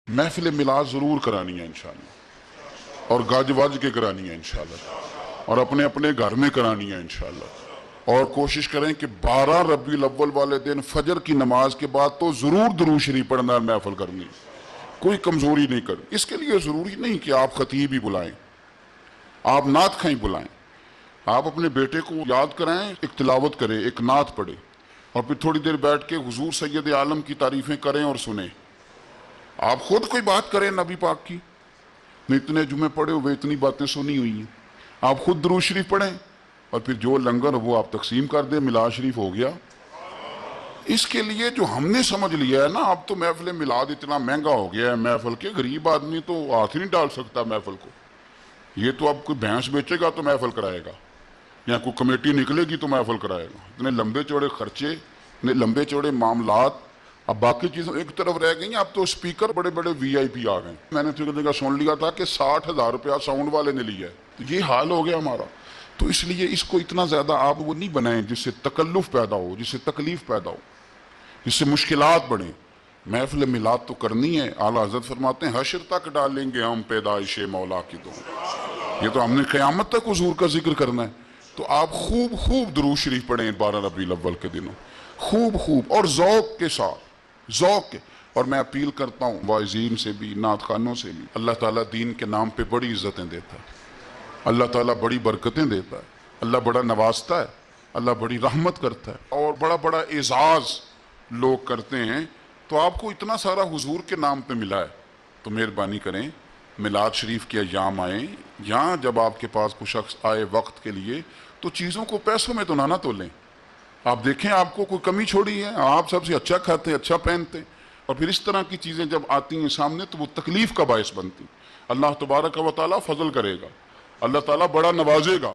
محفل میلاد ضرور کرانی ہے انشاءاللہ، اور گاج واج کے کرانی ہے انشاءاللہ، اور اپنے اپنے گھر میں کرانی ہے انشاءاللہ، اور کوشش کریں کہ 12 ربیع الاول والے دن فجر کی نماز کے بعد تو ضرور درود شریف پڑھنا ہے، محفل کرنی، کوئی کمزوری نہیں کر۔ اس کے لیے ضروری نہیں کہ آپ خطیب ہی بلائیں، آپ نعت خواں بلائیں، آپ اپنے بیٹے کو یاد کرائیں، ایک تلاوت کرے، ایک نعت پڑھے، اور پھر تھوڑی دیر بیٹھ کے حضور سید عالم کی تعریفیں کریں اور سنیں۔ آپ خود کوئی بات کریں نبی پاک کی، اتنے جمعے پڑھے ہوئے، اتنی باتیں سنی ہوئی ہیں، آپ خود درود شریف پڑھیں، اور پھر جو لنگر وہ آپ تقسیم کر دیں، میلاد شریف ہو گیا۔ اس کے لیے جو ہم نے سمجھ لیا ہے نا، اب تو محفل میلاد اتنا مہنگا ہو گیا ہے، محفل کے غریب آدمی تو ہاتھ ہی نہیں ڈال سکتا محفل کو۔ یہ تو اب کوئی بھینس بیچے گا تو محفل کرائے گا، یا کوئی کمیٹی نکلے گی تو محفل کرائے گا۔ اتنے لمبے چوڑے خرچے، اتنے لمبے چوڑے معاملات، اب باقی چیزیں ایک طرف رہ گئی ہیں، اب تو اسپیکر بڑے بڑے وی آئی پی آ گئے۔ میں نے جگہ سن لیا تھا کہ 60,000 روپیہ ساؤنڈ والے نے لیا ہے، تو یہ حال ہو گیا ہمارا۔ تو اس لیے اس کو اتنا زیادہ آپ وہ نہیں بنائیں جس سے تکلف پیدا ہو، جس سے تکلیف پیدا ہو، جس سے مشکلات بڑھیں۔ محفل میلاد تو کرنی ہے، اعلیٰ حضرت فرماتے ہیں حشر تک ڈالیں گے ہم پیدائش مولا کی دو، یہ تو ہم نے قیامت تک حضور کا ذکر کرنا ہے۔ تو آپ خوب خوب درود شریف پڑھیں 12 ربیع الاول کے دنوں، خوب خوب اور ذوق کے ساتھ، ذوق کے۔ اور میں اپیل کرتا ہوں واعظین سے بھی، نعت خوانوں سے بھی، اللہ تعالیٰ دین کے نام پہ بڑی عزتیں دیتا ہے، اللہ تعالیٰ بڑی برکتیں دیتا ہے، اللہ بڑا نوازتا ہے، اللہ بڑی رحمت کرتا ہے، اور بڑا بڑا اعزاز لوگ کرتے ہیں۔ تو آپ کو اتنا سارا حضور کے نام پہ ملا ہے، تو مہربانی کریں میلاد شریف کے ایام آئیں، یہاں جب آپ کے پاس کوئی شخص آئے وقت کے لیے، تو چیزوں کو پیسوں میں تو نہ تولیں۔ آپ دیکھیں آپ کو کوئی کمی چھوڑی ہے، آپ سب سے اچھا کھاتے ہیں، اچھا پہنتے ہیں، اور پھر اس طرح کی چیزیں جب آتی ہیں سامنے تو وہ تکلیف کا باعث بنتی۔ اللہ تبارک و تعالیٰ فضل کرے گا، اللہ تعالیٰ بڑا نوازے گا۔